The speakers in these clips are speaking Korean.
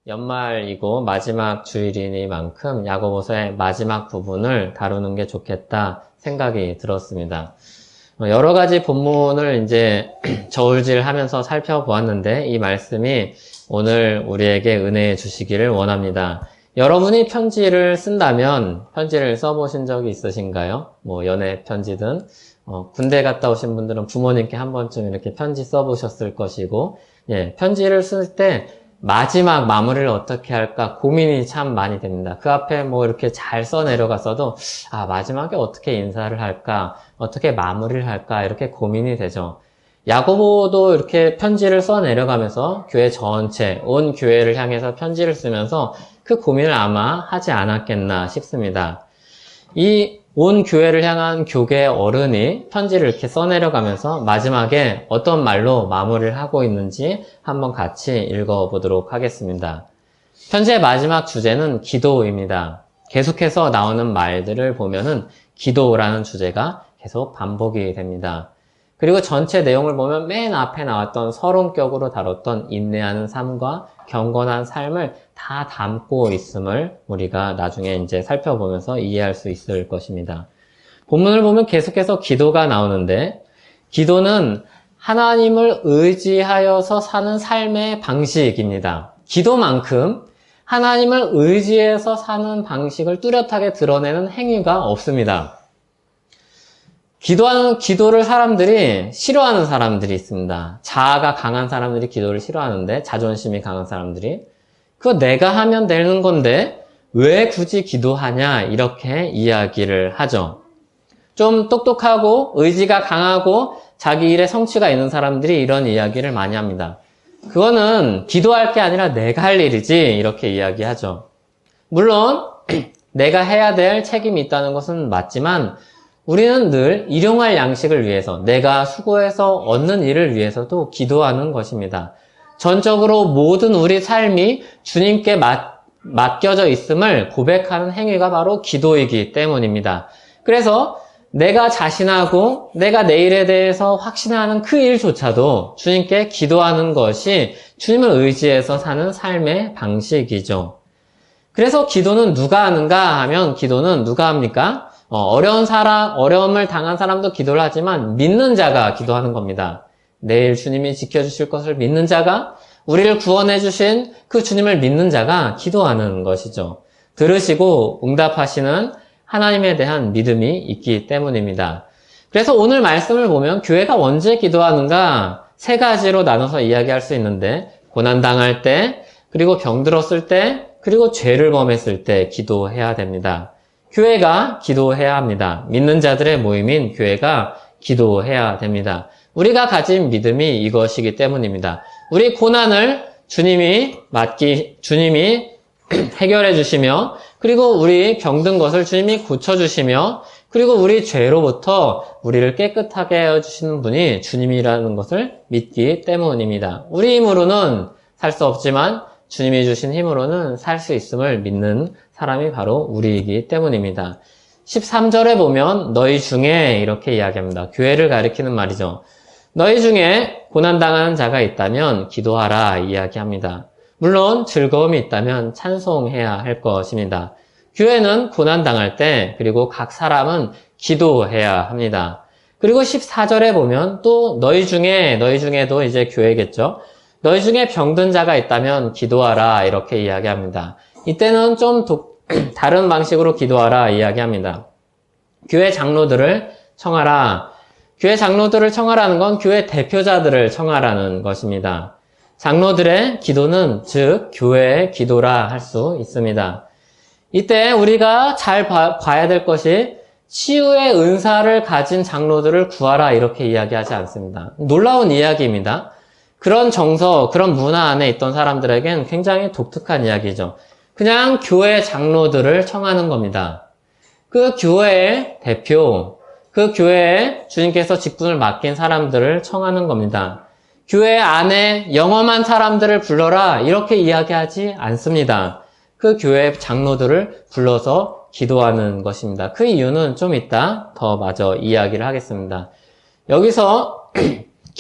연말이고 마지막 주일이니만큼 야고보서의 마지막 부분을 다루는 게 좋겠다 생각이 들었습니다. 여러 가지 본문을 이제 저울질하면서 살펴보았는데 이 말씀이 오늘 우리에게 은혜 주시기를 원합니다. 여러분이 편지를 쓴다면 편지를 써보신 적이 있으신가요? 뭐 연애 편지든 군대 갔다 오신 분들은 부모님께 한 번쯤 이렇게 편지 써보셨을 것이고, 편지를 쓸 때 마지막 마무리를 어떻게 할까 고민이 참 많이 됩니다. 그 앞에 뭐 이렇게 잘 써내려갔어도 마지막에 어떻게 인사를 할까, 어떻게 마무리를 할까 이렇게 고민이 되죠. 야고보도 이렇게 편지를 써내려가면서 교회 전체, 온 교회를 향해서 편지를 쓰면서 그 고민을 아마 하지 않았겠나 싶습니다. 이 온 교회를 향한 교계 어른이 편지를 이렇게 써내려가면서 마지막에 어떤 말로 마무리를 하고 있는지 한번 같이 읽어보도록 하겠습니다. 편지의 마지막 주제는 기도입니다. 계속해서 나오는 말들을 보면은 기도라는 주제가 계속 반복이 됩니다. 그리고 전체 내용을 보면 맨 앞에 나왔던 서론격으로 다뤘던 인내하는 삶과 경건한 삶을 다 담고 있음을 우리가 나중에 이제 살펴보면서 이해할 수 있을 것입니다. 본문을 보면 계속해서 기도가 나오는데, 기도는 하나님을 의지하여서 사는 삶의 방식입니다. 기도만큼 하나님을 의지해서 사는 방식을 뚜렷하게 드러내는 행위가 없습니다. 기도를 사람들이 싫어하는 사람들이 있습니다. 자아가 강한 사람들이 기도를 싫어하는데, 자존심이 강한 사람들이. 그거 내가 하면 되는 건데 왜 굳이 기도하냐 이렇게 이야기를 하죠. 좀 똑똑하고 의지가 강하고 자기 일에 성취가 있는 사람들이 이런 이야기를 많이 합니다. 그거는 기도할 게 아니라 내가 할 일이지 이렇게 이야기하죠. 물론 내가 해야 될 책임이 있다는 것은 맞지만 우리는 늘 일용할 양식을 위해서, 내가 수고해서 얻는 일을 위해서도 기도하는 것입니다. 전적으로 모든 우리 삶이 주님께 맡겨져 있음을 고백하는 행위가 바로 기도이기 때문입니다. 그래서 내가 자신하고 내가 내일에 대해서 확신하는 그 일조차도 주님께 기도하는 것이 주님을 의지해서 사는 삶의 방식이죠. 그래서 기도는 누가 하는가 하면, 기도는 누가 합니까? 어려움을 당한 사람도 기도를 하지만 믿는 자가 기도하는 겁니다. 내일 주님이 지켜주실 것을 믿는 자가, 우리를 구원해 주신 그 주님을 믿는 자가 기도하는 것이죠. 들으시고 응답하시는 하나님에 대한 믿음이 있기 때문입니다. 그래서 오늘 말씀을 보면 교회가 언제 기도하는가 세 가지로 나눠서 이야기할 수 있는데, 고난당할 때, 그리고 병들었을 때, 그리고 죄를 범했을 때 기도해야 됩니다. 교회가 기도해야 합니다. 믿는 자들의 모임인 교회가 기도해야 됩니다. 우리가 가진 믿음이 이것이기 때문입니다. 우리 고난을 주님이 해결해 주시며, 그리고 우리 병든 것을 주님이 고쳐주시며, 그리고 우리 죄로부터 우리를 깨끗하게 해주시는 분이 주님이라는 것을 믿기 때문입니다. 우리 힘으로는 살 수 없지만 주님이 주신 힘으로는 살 수 있음을 믿는 사람이 바로 우리이기 때문입니다. 13절에 보면 너희 중에 이렇게 이야기합니다. 교회를 가리키는 말이죠. 너희 중에 고난당하는 자가 있다면 기도하라 이야기합니다. 물론 즐거움이 있다면 찬송해야 할 것입니다. 교회는 고난당할 때, 그리고 각 사람은 기도해야 합니다. 그리고 14절에 보면 또 너희 중에도 이제 교회겠죠. 너희 중에 병든 자가 있다면 기도하라 이렇게 이야기합니다. 이때는 좀 다른 방식으로 기도하라 이야기합니다. 교회 장로들을 청하라. 교회 장로들을 청하라는 건 교회 대표자들을 청하라는 것입니다. 장로들의 기도는 즉 교회의 기도라 할 수 있습니다. 이때 우리가 잘 봐야 될 것이, 치유의 은사를 가진 장로들을 구하라 이렇게 이야기하지 않습니다. 놀라운 이야기입니다. 그런 정서, 그런 문화 안에 있던 사람들에겐 굉장히 독특한 이야기죠. 그냥 교회 장로들을 청하는 겁니다. 그 교회의 대표, 그 교회에 주님께서 직분을 맡긴 사람들을 청하는 겁니다. 교회 안에 영험한 사람들을 불러라 이렇게 이야기하지 않습니다. 그 교회 장로들을 불러서 기도하는 것입니다. 그 이유는 좀 이따 더 마저 이야기를 하겠습니다. 여기서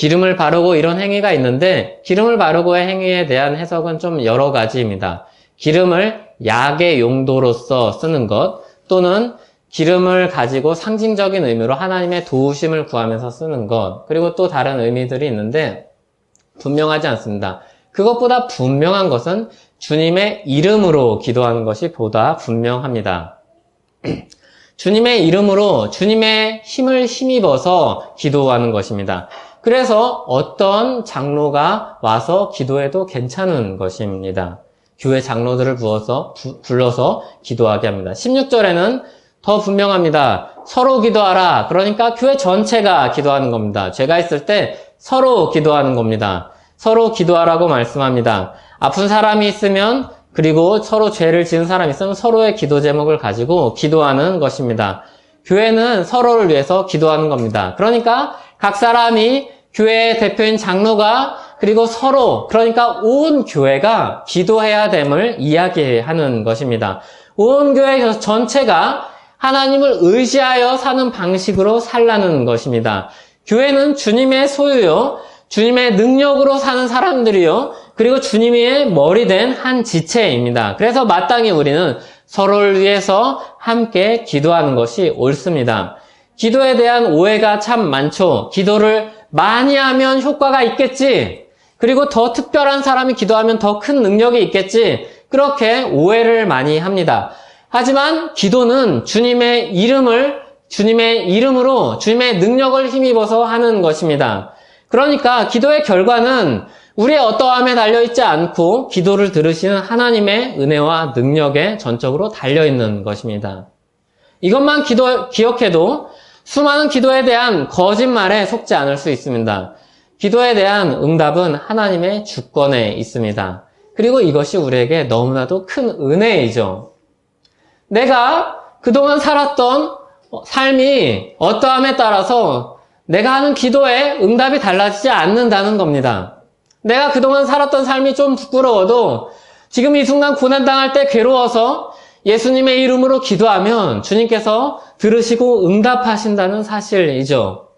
기름을 바르고 이런 행위가 있는데 기름을 바르고의 행위에 대한 해석은 좀 여러 가지입니다. 기름을 약의 용도로서 쓰는 것 또는 기름을 가지고 상징적인 의미로 하나님의 도우심을 구하면서 쓰는 것 그리고 또 다른 의미들이 있는데 분명하지 않습니다. 그것보다 분명한 것은 주님의 이름으로 기도하는 것이 보다 분명합니다. 주님의 이름으로 주님의 힘을 힘입어서 기도하는 것입니다. 그래서 어떤 장로가 와서 기도해도 괜찮은 것입니다. 교회 장로들을 불러서 기도하게 합니다. 16절에는 더 분명합니다. 서로 기도하라. 그러니까 교회 전체가 기도하는 겁니다. 죄가 있을 때 서로 기도하는 겁니다. 서로 기도하라고 말씀합니다. 아픈 사람이 있으면 그리고 서로 죄를 지은 사람이 있으면 서로의 기도 제목을 가지고 기도하는 것입니다. 교회는 서로를 위해서 기도하는 겁니다. 그러니까 각 사람이 교회의 대표인 장로가 그리고 서로 그러니까 온 교회가 기도해야 됨을 이야기하는 것입니다. 온 교회 전체가 하나님을 의지하여 사는 방식으로 살라는 것입니다. 교회는 주님의 소유요, 주님의 능력으로 사는 사람들이요, 그리고 주님의 머리된 한 지체입니다. 그래서 마땅히 우리는 서로를 위해서 함께 기도하는 것이 옳습니다. 기도에 대한 오해가 참 많죠. 기도를 많이 하면 효과가 있겠지. 그리고 더 특별한 사람이 기도하면 더 큰 능력이 있겠지. 그렇게 오해를 많이 합니다. 하지만 기도는 주님의 이름으로 주님의 능력을 힘입어서 하는 것입니다. 그러니까 기도의 결과는 우리의 어떠함에 달려있지 않고 기도를 들으시는 하나님의 은혜와 능력에 전적으로 달려있는 것입니다. 이것만 기억해도 수많은 기도에 대한 거짓말에 속지 않을 수 있습니다. 기도에 대한 응답은 하나님의 주권에 있습니다. 그리고 이것이 우리에게 너무나도 큰 은혜이죠. 내가 그동안 살았던 삶이 어떠함에 따라서 내가 하는 기도에 응답이 달라지지 않는다는 겁니다. 내가 그동안 살았던 삶이 좀 부끄러워도 지금 이 순간 고난당할 때 괴로워서 예수님의 이름으로 기도하면 주님께서 들으시고 응답하신다는 사실이죠.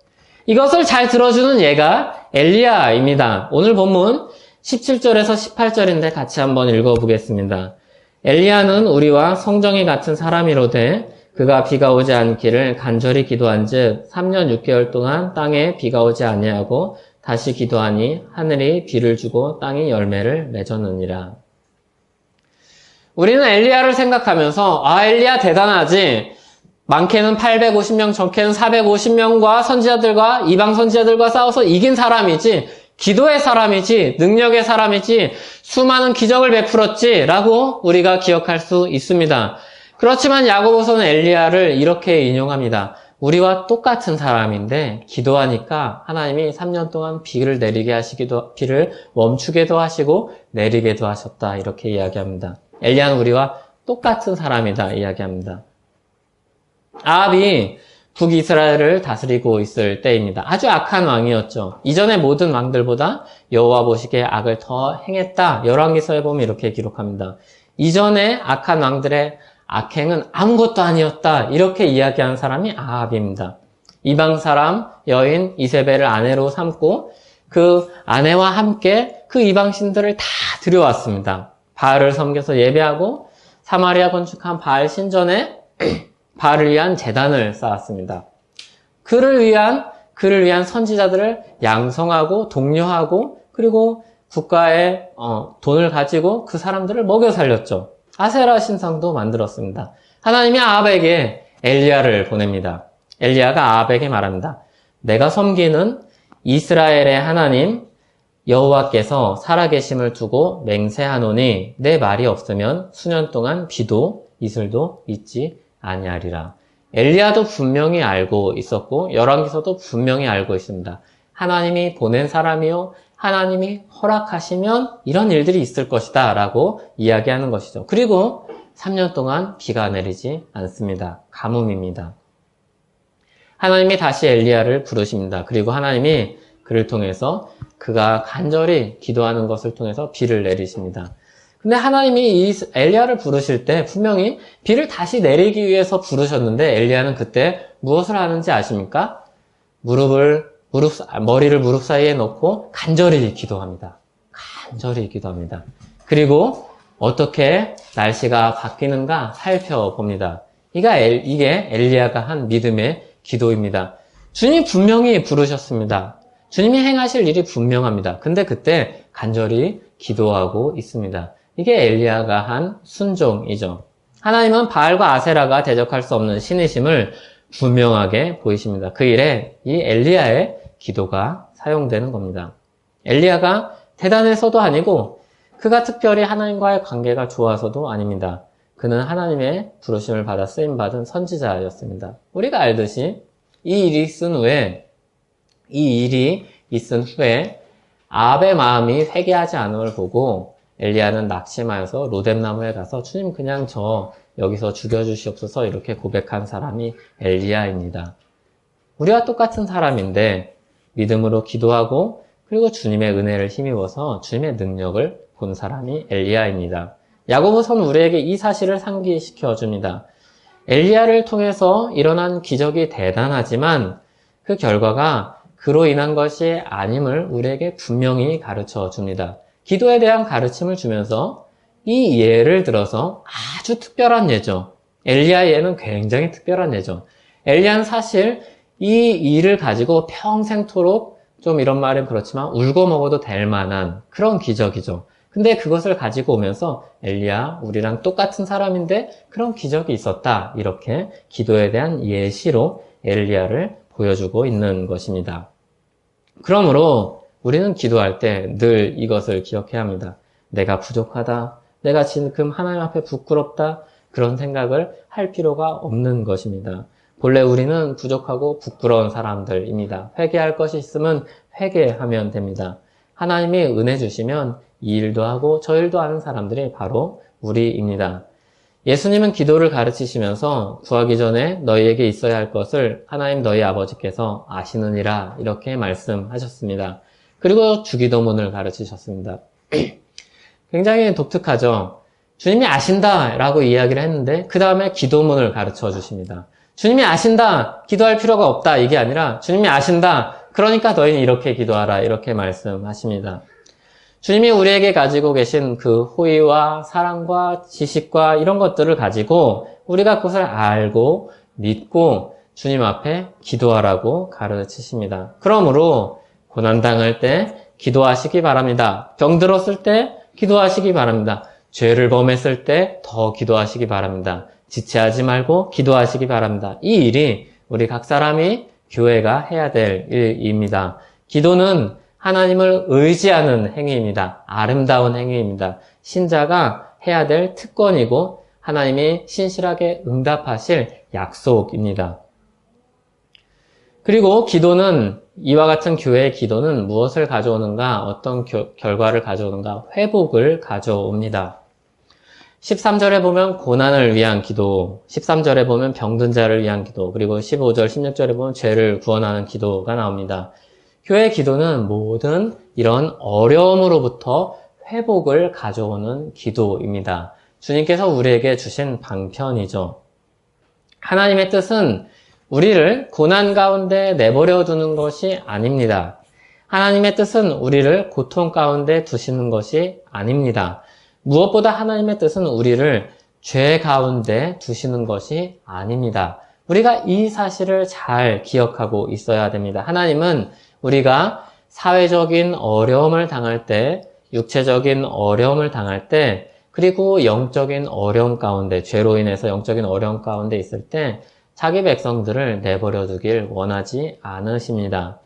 이것을 잘 들어주는 예가 엘리야입니다. 오늘 본문 17절에서 18절인데 같이 한번 읽어보겠습니다. 엘리야는 우리와 성정이 같은 사람이로되 그가 비가 오지 않기를 간절히 기도한즉 3년 6개월 동안 땅에 비가 오지 아니하고 다시 기도하니 하늘이 비를 주고 땅이 열매를 맺었느니라. 우리는 엘리야를 생각하면서 엘리야 대단하지. 많게는 850명, 적게는 450명과 선지자들과 이방 선지자들과 싸워서 이긴 사람이지, 기도의 사람이지, 능력의 사람이지, 수많은 기적을 베풀었지 라고 우리가 기억할 수 있습니다. 그렇지만 야고보서는 엘리야를 이렇게 인용합니다. 우리와 똑같은 사람인데 기도하니까 하나님이 3년 동안 비를 멈추게도 하시고 내리게도 하셨다 이렇게 이야기합니다. 엘리야는 우리와 똑같은 사람이다 이야기합니다. 아합이 북이스라엘을 다스리고 있을 때입니다. 아주 악한 왕이었죠. 이전의 모든 왕들보다 여호와 보시기에 악을 더 행했다. 열왕기서에 보면 이렇게 기록합니다. 이전의 악한 왕들의 악행은 아무것도 아니었다. 이렇게 이야기한 사람이 아합입니다. 이방 사람 여인 이세벨을 아내로 삼고 그 아내와 함께 그 이방신들을 다 들여왔습니다. 바알을 섬겨서 예배하고 사마리아 건축한 바알 신전에 바알을 위한 제단을 쌓았습니다. 그를 위한 선지자들을 양성하고 독려하고 그리고 국가의 돈을 가지고 그 사람들을 먹여 살렸죠. 아세라 신상도 만들었습니다. 하나님이 아합에게 엘리야를 보냅니다. 엘리야가 아합에게 말합니다. 내가 섬기는 이스라엘의 하나님 여호와께서 살아계심을 두고 맹세하노니 내 말이 없으면 수년 동안 비도 이슬도 있지 아니하리라. 엘리야도 분명히 알고 있었고 열왕기서도 분명히 알고 있습니다. 하나님이 보낸 사람이요 하나님이 허락하시면 이런 일들이 있을 것이다 라고 이야기하는 것이죠. 그리고 3년 동안 비가 내리지 않습니다. 가뭄입니다. 하나님이 다시 엘리야를 부르십니다. 그리고 하나님이 그를 통해서 그가 간절히 기도하는 것을 통해서 비를 내리십니다. 근데 하나님이 이 엘리야를 부르실 때 분명히 비를 다시 내리기 위해서 부르셨는데 엘리야는 그때 무엇을 하는지 아십니까? 무릎을 머리를 무릎 사이에 놓고 간절히 기도합니다. 간절히 기도합니다. 그리고 어떻게 날씨가 바뀌는가 살펴봅니다. 이게 엘리야가 한 믿음의 기도입니다. 주님이 분명히 부르셨습니다. 주님이 행하실 일이 분명합니다. 근데 그때 간절히 기도하고 있습니다. 이게 엘리야가 한 순종이죠. 하나님은 바알과 아세라가 대적할 수 없는 신이심을 분명하게 보이십니다. 그 일에 이 엘리야의 기도가 사용되는 겁니다. 엘리야가 대단해서도 아니고 그가 특별히 하나님과의 관계가 좋아서도 아닙니다. 그는 하나님의 부르심을 받아 쓰임받은 선지자였습니다. 우리가 알듯이 이 일이 있은 후에 아합의 마음이 회개하지 않음을 보고 엘리야는 낙심하여서 로뎀나무에 가서 주님 그냥 저 여기서 죽여주시옵소서 이렇게 고백한 사람이 엘리야입니다. 우리와 똑같은 사람인데 믿음으로 기도하고 그리고 주님의 은혜를 힘입어서 주님의 능력을 본 사람이 엘리야입니다. 야고보서는 우리에게 이 사실을 상기시켜 줍니다. 엘리야를 통해서 일어난 기적이 대단하지만 그 결과가 그로 인한 것이 아님을 우리에게 분명히 가르쳐 줍니다. 기도에 대한 가르침을 주면서 이 예를 들어서 아주 특별한 예죠. 엘리야의 예는 굉장히 특별한 예죠. 엘리야는 사실 이 일을 가지고 평생토록 좀 이런 말은 그렇지만 울고 먹어도 될 만한 그런 기적이죠. 근데 그것을 가지고 오면서 엘리야, 우리랑 똑같은 사람인데 그런 기적이 있었다. 이렇게 기도에 대한 예시로 엘리야를 보여주고 있는 것입니다. 그러므로 우리는 기도할 때 늘 이것을 기억해야 합니다. 내가 부족하다. 내가 지금 하나님 앞에 부끄럽다. 그런 생각을 할 필요가 없는 것입니다. 본래 우리는 부족하고 부끄러운 사람들입니다. 회개할 것이 있으면 회개하면 됩니다. 하나님이 은혜 주시면 이 일도 하고 저 일도 하는 사람들이 바로 우리입니다. 예수님은 기도를 가르치시면서 구하기 전에 너희에게 있어야 할 것을 하나님 너희 아버지께서 아시느니라 이렇게 말씀하셨습니다. 그리고 주기도문을 가르치셨습니다. 굉장히 독특하죠. 주님이 아신다 라고 이야기를 했는데 그 다음에 기도문을 가르쳐 주십니다. 주님이 아신다, 기도할 필요가 없다 이게 아니라 주님이 아신다, 그러니까 너희는 이렇게 기도하라 이렇게 말씀하십니다. 주님이 우리에게 가지고 계신 그 호의와 사랑과 지식과 이런 것들을 가지고 우리가 그것을 알고 믿고 주님 앞에 기도하라고 가르치십니다. 그러므로 고난당할 때 기도하시기 바랍니다. 병들었을 때 기도하시기 바랍니다. 죄를 범했을 때 더 기도하시기 바랍니다. 지체하지 말고 기도하시기 바랍니다. 이 일이 우리 각 사람이 교회가 해야 될 일입니다. 기도는 하나님을 의지하는 행위입니다. 아름다운 행위입니다. 신자가 해야 될 특권이고 하나님이 신실하게 응답하실 약속입니다. 그리고 기도는 이와 같은 교회의 기도는 무엇을 가져오는가, 어떤 결과를 가져오는가, 회복을 가져옵니다. 13절에 보면 고난을 위한 기도, 13절에 보면 병든 자를 위한 기도, 그리고 15절, 16절에 보면 죄를 구원하는 기도가 나옵니다. 교회의 기도는 모든 이런 어려움으로부터 회복을 가져오는 기도입니다. 주님께서 우리에게 주신 방편이죠. 하나님의 뜻은 우리를 고난 가운데 내버려 두는 것이 아닙니다. 하나님의 뜻은 우리를 고통 가운데 두시는 것이 아닙니다. 무엇보다 하나님의 뜻은 우리를 죄 가운데 두시는 것이 아닙니다. 우리가 이 사실을 잘 기억하고 있어야 됩니다. 하나님은 우리가 사회적인 어려움을 당할 때, 육체적인 어려움을 당할 때, 그리고 영적인 어려움 가운데, 죄로 인해서 영적인 어려움 가운데 있을 때 자기 백성들을 내버려 두길 원하지 않으십니다.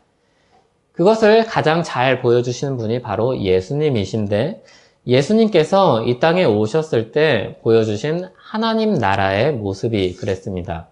그것을 가장 잘 보여주시는 분이 바로 예수님이신데, 예수님께서 이 땅에 오셨을 때 보여주신 하나님 나라의 모습이 그랬습니다.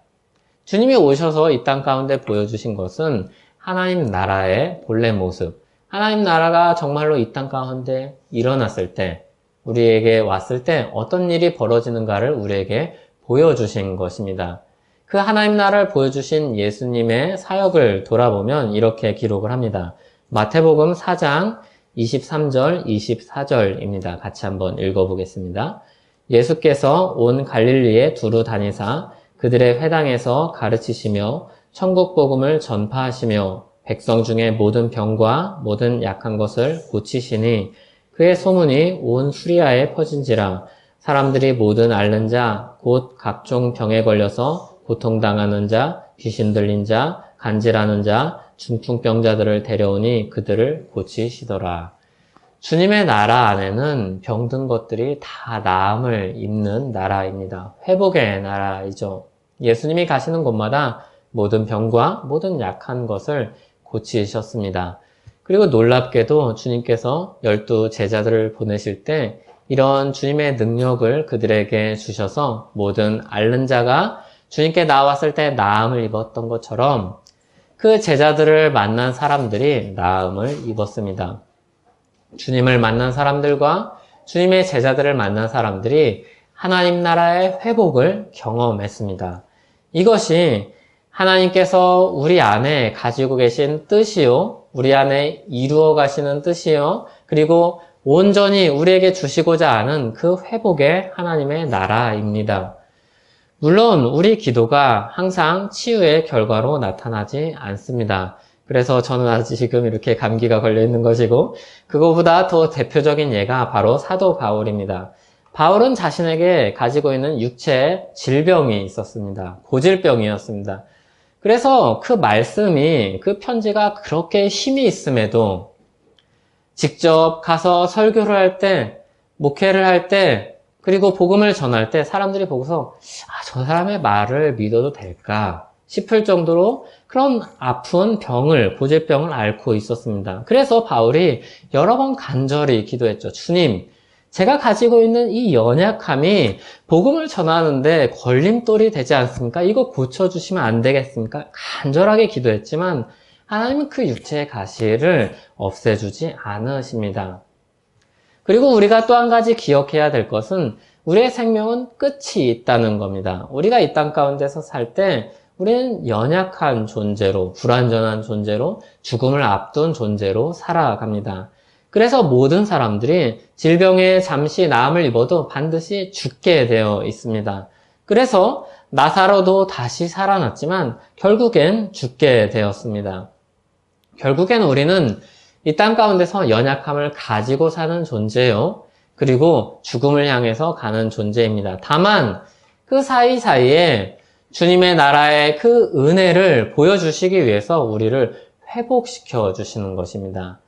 주님이 오셔서 이 땅 가운데 보여주신 것은 하나님 나라의 본래 모습, 하나님 나라가 정말로 이 땅 가운데 일어났을 때, 우리에게 왔을 때 어떤 일이 벌어지는가를 우리에게 보여주신 것입니다. 그 하나님 나라를 보여주신 예수님의 사역을 돌아보면 이렇게 기록을 합니다. 마태복음 4장 23절, 24절입니다. 같이 한번 읽어보겠습니다. 예수께서 온 갈릴리에 두루 다니사 그들의 회당에서 가르치시며 천국 복음을 전파하시며 백성 중에 모든 병과 모든 약한 것을 고치시니 그의 소문이 온 수리아에 퍼진지라. 사람들이 모든 앓는 자, 곧 각종 병에 걸려서 고통당하는 자, 귀신 들린 자, 간질하는 자, 중풍병자들을 데려오니 그들을 고치시더라. 주님의 나라 안에는 병든 것들이 다 나음을 입는 나라입니다. 회복의 나라이죠. 예수님이 가시는 곳마다 모든 병과 모든 약한 것을 고치셨습니다. 그리고 놀랍게도 주님께서 12 제자들을 보내실 때 이런 주님의 능력을 그들에게 주셔서 모든 앓는 자가 주님께 나왔을 때 나음을 입었던 것처럼 그 제자들을 만난 사람들이 나음을 입었습니다. 주님을 만난 사람들과 주님의 제자들을 만난 사람들이 하나님 나라의 회복을 경험했습니다. 이것이 하나님께서 우리 안에 가지고 계신 뜻이요, 우리 안에 이루어 가시는 뜻이요, 그리고 온전히 우리에게 주시고자 하는 그 회복의 하나님의 나라입니다. 물론 우리 기도가 항상 치유의 결과로 나타나지 않습니다. 그래서 저는 아직 지금 이렇게 감기가 걸려 있는 것이고, 그거보다 더 대표적인 예가 바로 사도 바울입니다. 바울은 자신에게 가지고 있는 육체의 질병이 있었습니다. 고질병이었습니다. 그래서 그 말씀이, 그 편지가 그렇게 힘이 있음에도 직접 가서 설교를 할 때, 목회를 할 때, 그리고 복음을 전할 때 사람들이 보고서 저 사람의 말을 믿어도 될까 싶을 정도로 그런 아픈 병을, 고질병을 앓고 있었습니다. 그래서 바울이 여러 번 간절히 기도했죠. 주님, 제가 가지고 있는 이 연약함이 복음을 전하는데 걸림돌이 되지 않습니까? 이거 고쳐주시면 안 되겠습니까? 간절하게 기도했지만 하나님은 그 육체의 가시를 없애주지 않으십니다. 그리고 우리가 또 한 가지 기억해야 될 것은 우리의 생명은 끝이 있다는 겁니다. 우리가 이 땅 가운데서 살 때 우리는 연약한 존재로, 불완전한 존재로, 죽음을 앞둔 존재로 살아갑니다. 그래서 모든 사람들이 질병에 잠시 나음을 입어도 반드시 죽게 되어 있습니다. 그래서 나사로도 다시 살아났지만 결국엔 죽게 되었습니다. 결국엔 우리는 이 땅 가운데서 연약함을 가지고 사는 존재요. 그리고 죽음을 향해서 가는 존재입니다. 다만 그 사이사이에 주님의 나라의 그 은혜를 보여주시기 위해서 우리를 회복시켜 주시는 것입니다.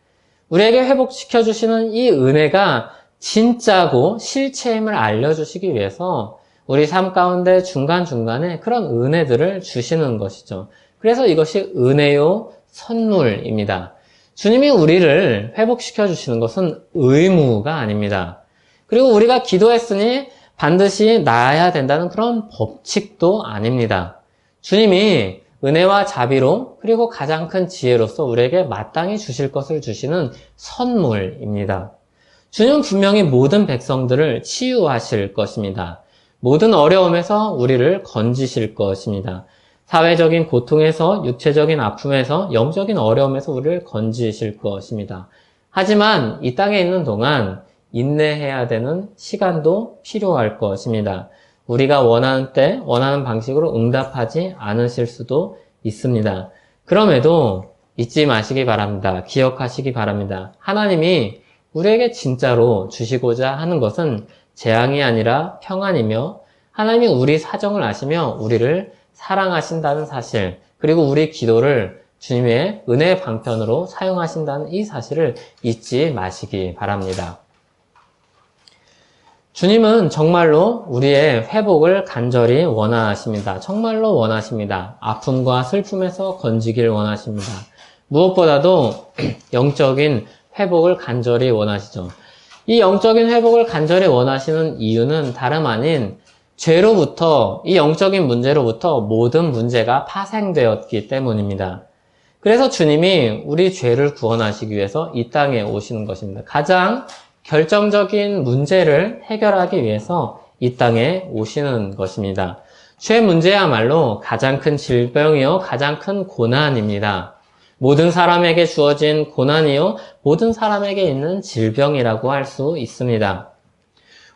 우리에게 회복시켜 주시는 이 은혜가 진짜고 실체임을 알려주시기 위해서 우리 삶 가운데 중간중간에 그런 은혜들을 주시는 것이죠. 그래서 이것이 은혜요 선물입니다. 주님이 우리를 회복시켜 주시는 것은 의무가 아닙니다. 그리고 우리가 기도했으니 반드시 나아야 된다는 그런 법칙도 아닙니다. 주님이 은혜와 자비로 그리고 가장 큰 지혜로서 우리에게 마땅히 주실 것을 주시는 선물입니다. 주님은 분명히 모든 백성들을 치유하실 것입니다. 모든 어려움에서 우리를 건지실 것입니다. 사회적인 고통에서, 육체적인 아픔에서, 영적인 어려움에서 우리를 건지실 것입니다. 하지만 이 땅에 있는 동안 인내해야 되는 시간도 필요할 것입니다. 우리가 원하는 때, 원하는 방식으로 응답하지 않으실 수도 있습니다. 그럼에도 잊지 마시기 바랍니다. 기억하시기 바랍니다. 하나님이 우리에게 진짜로 주시고자 하는 것은 재앙이 아니라 평안이며 하나님이 우리 사정을 아시며 우리를 사랑하신다는 사실, 그리고 우리 기도를 주님의 은혜의 방편으로 사용하신다는 이 사실을 잊지 마시기 바랍니다. 주님은 정말로 우리의 회복을 간절히 원하십니다. 정말로 원하십니다. 아픔과 슬픔에서 건지길 원하십니다. 무엇보다도 영적인 회복을 간절히 원하시죠. 이 영적인 회복을 간절히 원하시는 이유는 다름 아닌 죄로부터, 이 영적인 문제로부터 모든 문제가 파생되었기 때문입니다. 그래서 주님이 우리 죄를 구원하시기 위해서 이 땅에 오시는 것입니다. 가장 결정적인 문제를 해결하기 위해서 이 땅에 오시는 것입니다. 죄 문제야말로 가장 큰 질병이요, 가장 큰 고난입니다. 모든 사람에게 주어진 고난이요, 모든 사람에게 있는 질병이라고 할 수 있습니다.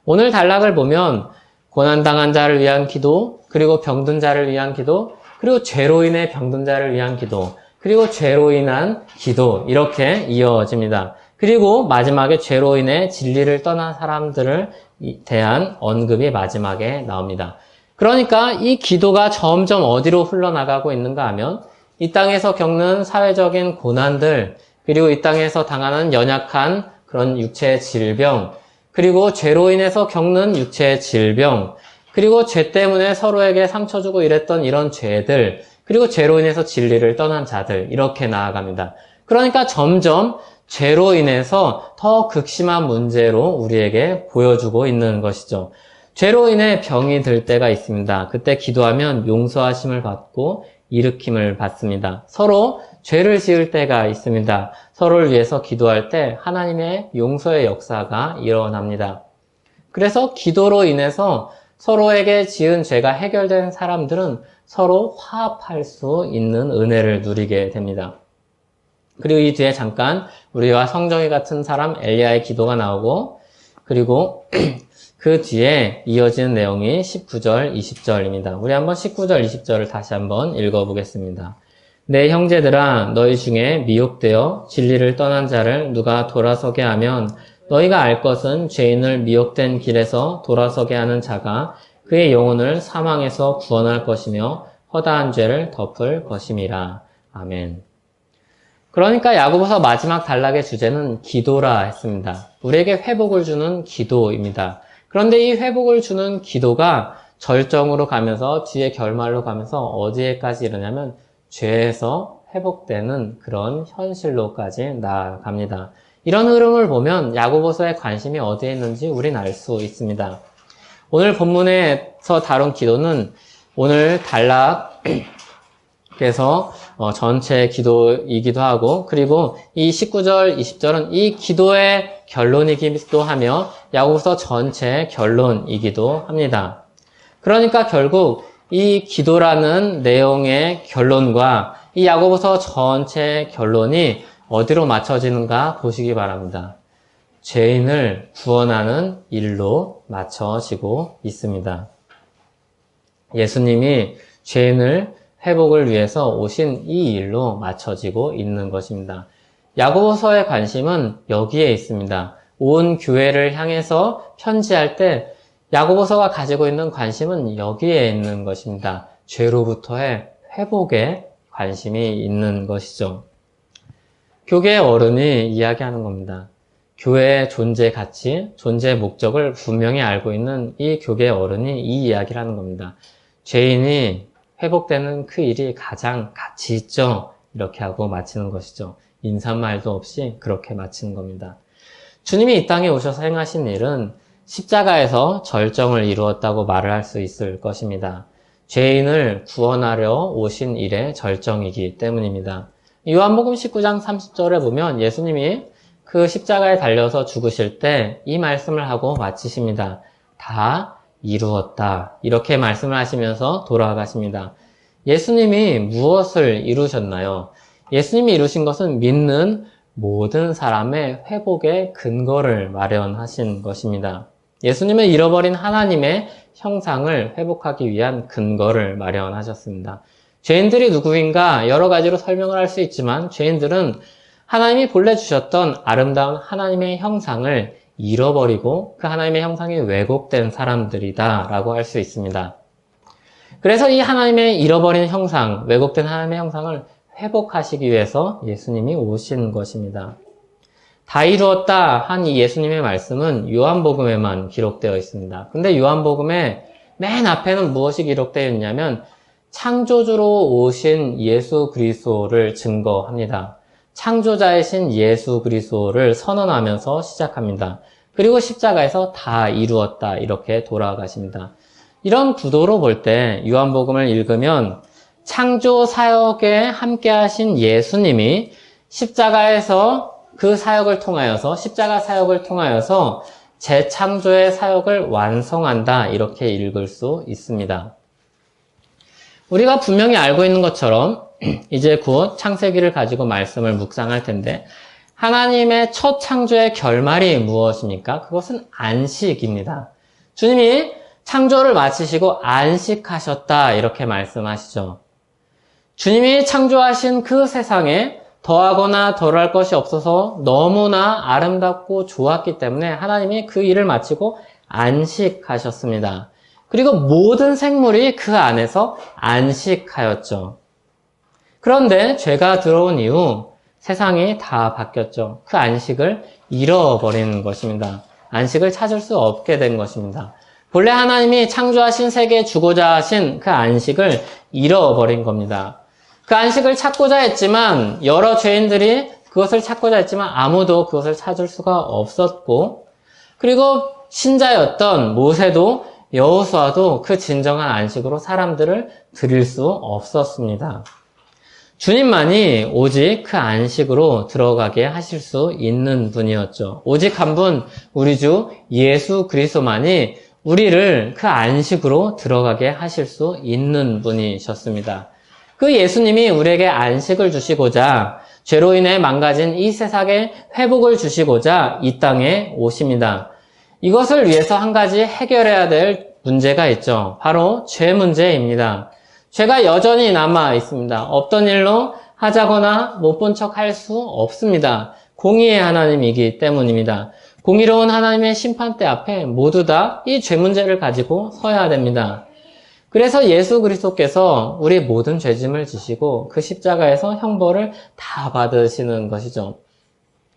오늘 단락을 보면 고난당한 자를 위한 기도, 그리고 병든 자를 위한 기도, 그리고 죄로 인해 병든 자를 위한 기도, 그리고 죄로 인한 기도 이렇게 이어집니다. 그리고 마지막에 죄로 인해 진리를 떠난 사람들을 대한 언급이 마지막에 나옵니다. 그러니까 이 기도가 점점 어디로 흘러나가고 있는가 하면 이 땅에서 겪는 사회적인 고난들, 그리고 이 땅에서 당하는 연약한 그런 육체의 질병, 그리고 죄로 인해서 겪는 육체의 질병, 그리고 죄 때문에 서로에게 상처 주고 이랬던 이런 죄들, 그리고 죄로 인해서 진리를 떠난 자들, 이렇게 나아갑니다. 그러니까 점점 죄로 인해서 더 극심한 문제로 우리에게 보여주고 있는 것이죠. 죄로 인해 병이 들 때가 있습니다. 그때 기도하면 용서하심을 받고 일으킴을 받습니다. 서로 죄를 지을 때가 있습니다. 서로를 위해서 기도할 때 하나님의 용서의 역사가 일어납니다. 그래서 기도로 인해서 서로에게 지은 죄가 해결된 사람들은 서로 화합할 수 있는 은혜를 누리게 됩니다. 그리고 이 뒤에 잠깐 우리와 성정이 같은 사람 엘리야의 기도가 나오고, 그리고 그 뒤에 이어지는 내용이 19절, 20절입니다. 우리 한번 19절, 20절을 다시 한번 읽어보겠습니다. 내 형제들아, 너희 중에 미혹되어 진리를 떠난 자를 누가 돌아서게 하면 너희가 알 것은 죄인을 미혹된 길에서 돌아서게 하는 자가 그의 영혼을 사망에서 구원할 것이며 허다한 죄를 덮을 것임이라. 아멘. 그러니까 야고보서 마지막 단락의 주제는 기도라 했습니다. 우리에게 회복을 주는 기도입니다. 그런데 이 회복을 주는 기도가 절정으로 가면서 뒤에 결말로 가면서 어디에까지 이르냐면 죄에서 회복되는 그런 현실로까지 나아갑니다. 이런 흐름을 보면 야고보서의 관심이 어디에 있는지 우린 알 수 있습니다. 오늘 본문에서 다룬 기도는 오늘 단락에서 전체 기도이기도 하고, 그리고 이 19절, 20절은 이 기도의 결론이기도 하며 야고보서 전체 결론이기도 합니다. 그러니까 결국 이 기도라는 내용의 결론과 이 야고보서 전체 결론이 어디로 맞춰지는가 보시기 바랍니다. 죄인을 구원하는 일로 맞춰지고 있습니다. 예수님이 죄인을 회복을 위해서 오신 이 일로 맞춰지고 있는 것입니다. 야고보서의 관심은 여기에 있습니다. 온 교회를 향해서 편지할 때 야고보서가 가지고 있는 관심은 여기에 있는 것입니다. 죄로부터의 회복에 관심이 있는 것이죠. 교계의 어른이 이야기하는 겁니다. 교회의 존재 가치, 존재 목적을 분명히 알고 있는 이 교계의 어른이 이 이야기를 하는 겁니다. 죄인이 회복되는 그 일이 가장 가치 있죠. 이렇게 하고 마치는 것이죠. 인사말도 없이 그렇게 마치는 겁니다. 주님이 이 땅에 오셔서 행하신 일은 십자가에서 절정을 이루었다고 말을 할 수 있을 것입니다. 죄인을 구원하려 오신 일의 절정이기 때문입니다. 요한복음 19장 30절에 보면 예수님이 그 십자가에 달려서 죽으실 때 이 말씀을 하고 마치십니다. 다 이루었다. 이렇게 말씀을 하시면서 돌아가십니다. 예수님이 무엇을 이루셨나요? 예수님이 이루신 것은 믿는 모든 사람의 회복의 근거를 마련하신 것입니다. 예수님은 잃어버린 하나님의 형상을 회복하기 위한 근거를 마련하셨습니다. 죄인들이 누구인가 여러 가지로 설명을 할 수 있지만 죄인들은 하나님이 본래 주셨던 아름다운 하나님의 형상을 잃어버리고 그 하나님의 형상이 왜곡된 사람들이다 라고 할 수 있습니다. 그래서 이 하나님의 잃어버린 형상, 왜곡된 하나님의 형상을 회복하시기 위해서 예수님이 오신 것입니다. 다 이루었다 한 이 예수님의 말씀은 요한복음에만 기록되어 있습니다. 근데 요한복음의 맨 앞에는 무엇이 기록되어 있냐면 창조주로 오신 예수 그리스도를 증거합니다. 창조자이신 예수 그리스도를 선언하면서 시작합니다. 그리고 십자가에서 다 이루었다 이렇게 돌아가십니다. 이런 구도로 볼 때 요한복음을 읽으면 창조 사역에 함께 하신 예수님이 십자가에서 그 사역을 통하여서 십자가 사역을 통하여서 재창조의 사역을 완성한다 이렇게 읽을 수 있습니다. 우리가 분명히 알고 있는 것처럼 이제 곧 창세기를 가지고 말씀을 묵상할 텐데 하나님의 첫 창조의 결말이 무엇입니까? 그것은 안식입니다. 주님이 창조를 마치시고 안식하셨다 이렇게 말씀하시죠. 주님이 창조하신 그 세상에 더하거나 덜할 것이 없어서 너무나 아름답고 좋았기 때문에 하나님이 그 일을 마치고 안식하셨습니다. 그리고 모든 생물이 그 안에서 안식하였죠. 그런데 죄가 들어온 이후 세상이 다 바뀌었죠. 그 안식을 잃어버리는 것입니다. 안식을 찾을 수 없게 된 것입니다. 본래 하나님이 창조하신 세계에 주고자 하신 그 안식을 잃어버린 겁니다. 그 안식을 찾고자 했지만 여러 죄인들이 그것을 찾고자 했지만 아무도 그것을 찾을 수가 없었고, 그리고 신자였던 모세도 여호수아도 그 진정한 안식으로 사람들을 드릴 수 없었습니다. 주님만이 오직 그 안식으로 들어가게 하실 수 있는 분이었죠. 오직 한 분, 우리 주 예수 그리스도만이 우리를 그 안식으로 들어가게 하실 수 있는 분이셨습니다. 그 예수님이 우리에게 안식을 주시고자 죄로 인해 망가진 이 세상에 회복을 주시고자 이 땅에 오십니다. 이것을 위해서 한 가지 해결해야 될 문제가 있죠. 바로 죄 문제입니다. 죄가 여전히 남아 있습니다. 없던 일로 하자거나 못 본 척 할 수 없습니다. 공의의 하나님이기 때문입니다. 공의로운 하나님의 심판대 앞에 모두 다 이 죄 문제를 가지고 서야 됩니다. 그래서 예수 그리스도께서 우리 모든 죄짐을 지시고 그 십자가에서 형벌을 다 받으시는 것이죠.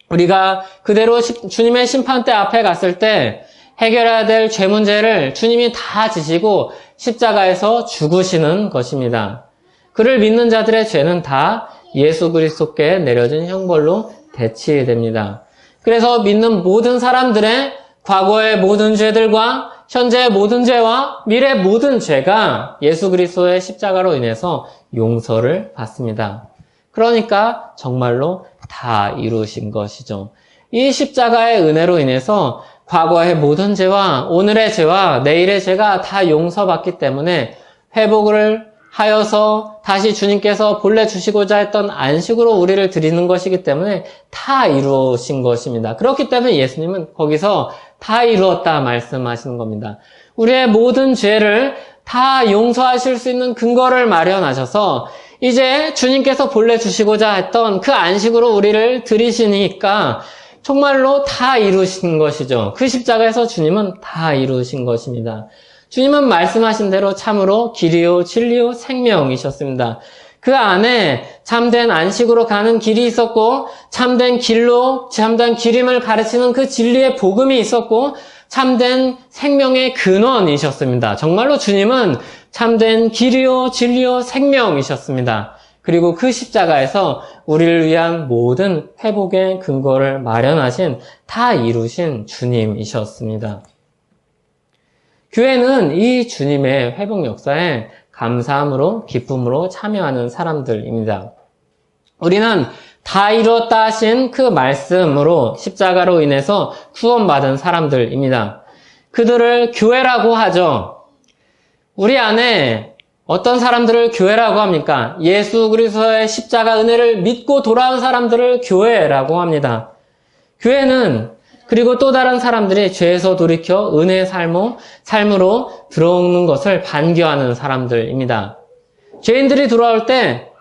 우리가 그대로 주님의 심판대 앞에 갔을 때 해결해야 될 죄 문제를 주님이 다 지시고 십자가에서 죽으시는 것입니다. 그를 믿는 자들의 죄는 다 예수 그리스도께 내려진 형벌로 대치됩니다. 그래서 믿는 모든 사람들의 과거의 모든 죄들과 현재의 모든 죄와 미래의 모든 죄가 예수 그리스도의 십자가로 인해서 용서를 받습니다. 그러니까 정말로 다 이루신 것이죠. 이 십자가의 은혜로 인해서 과거의 모든 죄와 오늘의 죄와 내일의 죄가 다 용서받기 때문에 회복을 하여서 다시 주님께서 본래 주시고자 했던 안식으로 우리를 드리는 것이기 때문에 다 이루신 것입니다. 그렇기 때문에 예수님은 거기서 다 이루었다 말씀하시는 겁니다. 우리의 모든 죄를 다 용서하실 수 있는 근거를 마련하셔서 이제 주님께서 본래 주시고자 했던 그 안식으로 우리를 드리시니까 정말로 다 이루신 것이죠. 그 십자가에서 주님은 다 이루신 것입니다. 주님은 말씀하신 대로 참으로 길이요 진리요 생명이셨습니다. 그 안에 참된 안식으로 가는 길이 있었고 참된 길로 참된 길임을 가르치는 그 진리의 복음이 있었고 참된 생명의 근원이셨습니다. 정말로 주님은 참된 길이요 진리요 생명이셨습니다. 그리고 그 십자가에서 우리를 위한 모든 회복의 근거를 마련하신 다 이루신 주님이셨습니다. 교회는 이 주님의 회복 역사에 감사함으로 기쁨으로 참여하는 사람들입니다. 우리는 다 이루었다 하신 그 말씀으로 십자가로 인해서 구원받은 사람들입니다. 그들을 교회라고 하죠. 우리 안에 어떤 사람들을 교회라고 합니까? 예수 그리스도의 십자가 은혜를 믿고 돌아온 사람들을 교회라고 합니다. 교회는 그리고 또 다른 사람들이 죄에서 돌이켜 은혜의 삶으로 들어오는 것을 반겨하는 사람들입니다. 죄인들이 돌아올 때,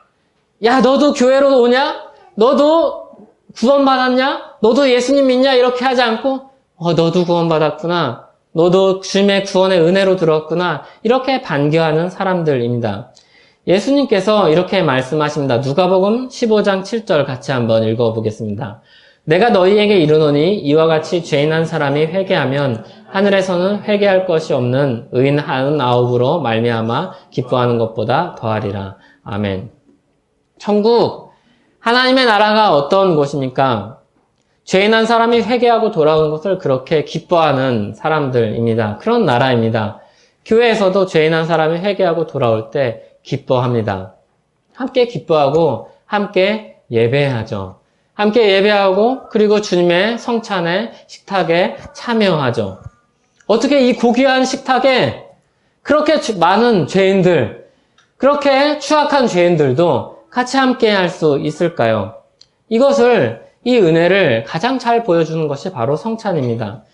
야, 너도 교회로 오냐? 너도 구원받았냐? 너도 예수님 믿냐? 이렇게 하지 않고, 너도 구원받았구나. 너도 주님의 구원의 은혜로 들어왔구나. 이렇게 반겨하는 사람들입니다. 예수님께서 이렇게 말씀하십니다. 누가복음 15장 7절 같이 한번 읽어보겠습니다. 내가 너희에게 이르노니 이와 같이 죄인 한 사람이 회개하면 하늘에서는 회개할 것이 없는 의인 99으로 말미암아 기뻐하는 것보다 더하리라. 아멘. 천국, 하나님의 나라가 어떤 곳입니까? 죄인 한 사람이 회개하고 돌아오는 것을 그렇게 기뻐하는 사람들입니다. 그런 나라입니다. 교회에서도 죄인 한 사람이 회개하고 돌아올 때 기뻐합니다. 함께 기뻐하고 함께 예배하죠. 함께 예배하고 그리고 주님의 성찬의 식탁에 참여하죠. 어떻게 이 고귀한 식탁에 그렇게 많은 죄인들, 그렇게 추악한 죄인들도 같이 함께 할 수 있을까요? 이 은혜를 가장 잘 보여주는 것이 바로 성찬입니다.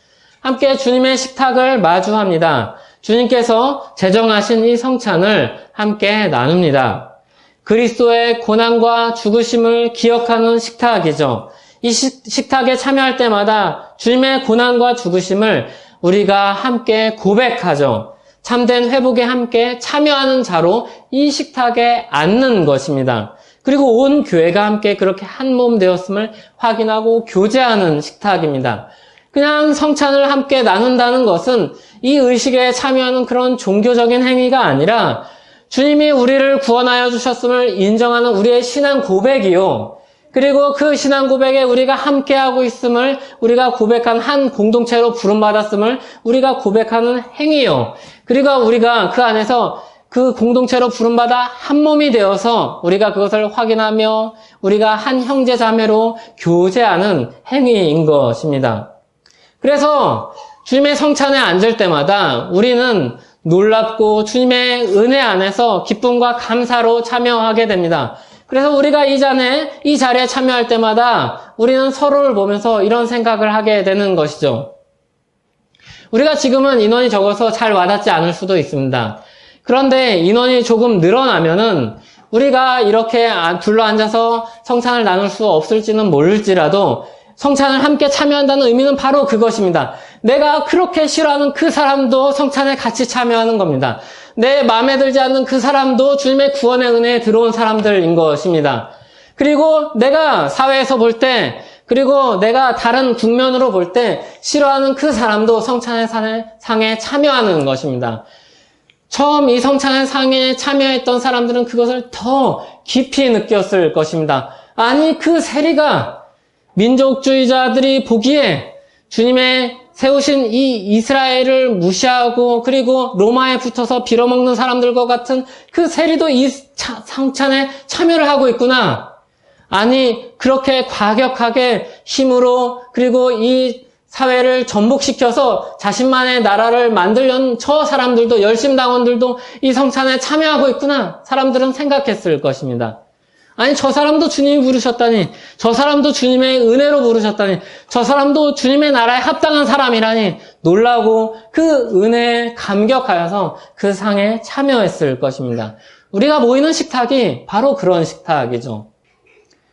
함께 주님의 식탁을 마주합니다. 주님께서 제정하신 이 성찬을 함께 나눕니다. 그리스도의 고난과 죽으심을 기억하는 식탁이죠. 이 식탁에 참여할 때마다 주님의 고난과 죽으심을 우리가 함께 고백하죠. 참된 회복에 함께 참여하는 자로 이 식탁에 앉는 것입니다. 그리고 온 교회가 함께 그렇게 한 몸 되었음을 확인하고 교제하는 식탁입니다. 그냥 성찬을 함께 나눈다는 것은 이 의식에 참여하는 그런 종교적인 행위가 아니라 주님이 우리를 구원하여 주셨음을 인정하는 우리의 신앙 고백이요. 그리고 그 신앙 고백에 우리가 함께하고 있음을 우리가 고백한 한 공동체로 부름받았음을 우리가 고백하는 행위요. 그리고 우리가 그 안에서 그 공동체로 부름받아 한 몸이 되어서 우리가 그것을 확인하며 우리가 한 형제 자매로 교제하는 행위인 것입니다. 그래서 주님의 성찬에 앉을 때마다 우리는 놀랍고 주님의 은혜 안에서 기쁨과 감사로 참여하게 됩니다. 그래서 우리가 이 자리에 참여할 때마다 우리는 서로를 보면서 이런 생각을 하게 되는 것이죠. 우리가 지금은 인원이 적어서 잘 와닿지 않을 수도 있습니다. 그런데 인원이 조금 늘어나면은 우리가 이렇게 둘러앉아서 성찬을 나눌 수 없을지는 모를지라도 성찬을 함께 참여한다는 의미는 바로 그것입니다. 내가 그렇게 싫어하는 그 사람도 성찬에 같이 참여하는 겁니다. 내 마음에 들지 않는 그 사람도 주님의 구원의 은혜에 들어온 사람들인 것입니다. 그리고 내가 사회에서 볼 때, 그리고 내가 다른 국면으로 볼 때 싫어하는 그 사람도 성찬의 상에 참여하는 것입니다. 처음 이 성찬의 상에 참여했던 사람들은 그것을 더 깊이 느꼈을 것입니다. 아니, 그 세리가 민족주의자들이 보기에 주님의 세우신 이 이스라엘을 무시하고 그리고 로마에 붙어서 빌어먹는 사람들과 같은 그 세리도 이 성찬에 참여를 하고 있구나. 아니, 그렇게 과격하게 힘으로 그리고 이 사회를 전복시켜서 자신만의 나라를 만들려는 저 사람들도, 열심당원들도 이 성찬에 참여하고 있구나. 사람들은 생각했을 것입니다. 아니, 저 사람도 주님이 부르셨다니, 저 사람도 주님의 은혜로 부르셨다니, 저 사람도 주님의 나라에 합당한 사람이라니 놀라고 그 은혜에 감격하여서 그 상에 참여했을 것입니다. 우리가 모이는 식탁이 바로 그런 식탁이죠.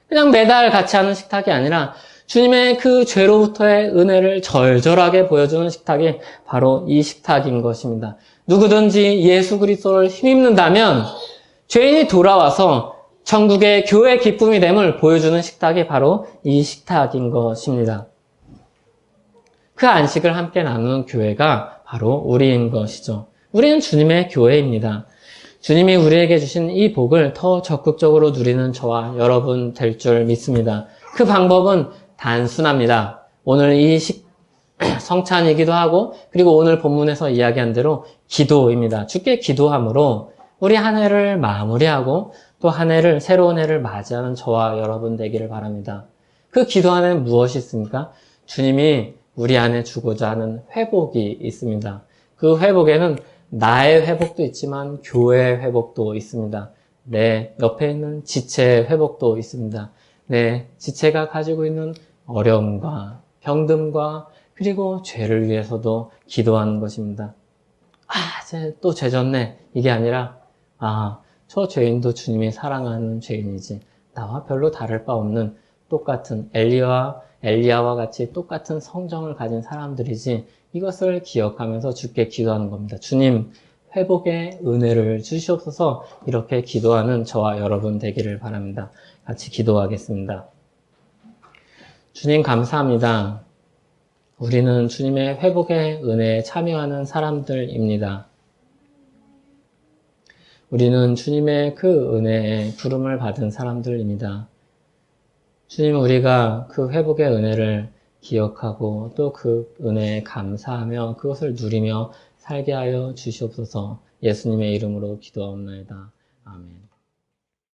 그냥 매달 같이 하는 식탁이 아니라 주님의 그 죄로부터의 은혜를 절절하게 보여주는 식탁이 바로 이 식탁인 것입니다. 누구든지 예수 그리스도를 힘입는다면 죄인이 돌아와서 천국의 교회 기쁨이 됨을 보여주는 식탁이 바로 이 식탁인 것입니다. 그 안식을 함께 나누는 교회가 바로 우리인 것이죠. 우리는 주님의 교회입니다. 주님이 우리에게 주신 이 복을 더 적극적으로 누리는 저와 여러분 될 줄 믿습니다. 그 방법은 단순합니다. 오늘 이 성찬이기도 하고 그리고 오늘 본문에서 이야기한 대로 기도입니다. 주께 기도함으로 우리 한 해를 마무리하고 또 한 해를, 새로운 해를 맞이하는 저와 여러분 되기를 바랍니다. 그 기도 안에는 무엇이 있습니까? 주님이 우리 안에 주고자 하는 회복이 있습니다. 그 회복에는 나의 회복도 있지만 교회의 회복도 있습니다. 내 옆에 있는 지체의 회복도 있습니다. 내 지체가 가지고 있는 어려움과 병듦과 그리고 죄를 위해서도 기도하는 것입니다. 또 죄 졌네. 이게 아니라 저 죄인도 주님이 사랑하는 죄인이지. 나와 별로 다를 바 없는 똑같은 엘리야와 같이 똑같은 성정을 가진 사람들이지. 이것을 기억하면서 주께 기도하는 겁니다. 주님, 회복의 은혜를 주시옵소서. 이렇게 기도하는 저와 여러분 되기를 바랍니다. 같이 기도하겠습니다. 주님 감사합니다. 우리는 주님의 회복의 은혜에 참여하는 사람들입니다. 우리는 주님의 그 은혜에 부름을 받은 사람들입니다. 주님, 우리가 그 회복의 은혜를 기억하고 또 그 은혜에 감사하며 그것을 누리며 살게 하여 주시옵소서. 예수님의 이름으로 기도하옵나이다. 아멘.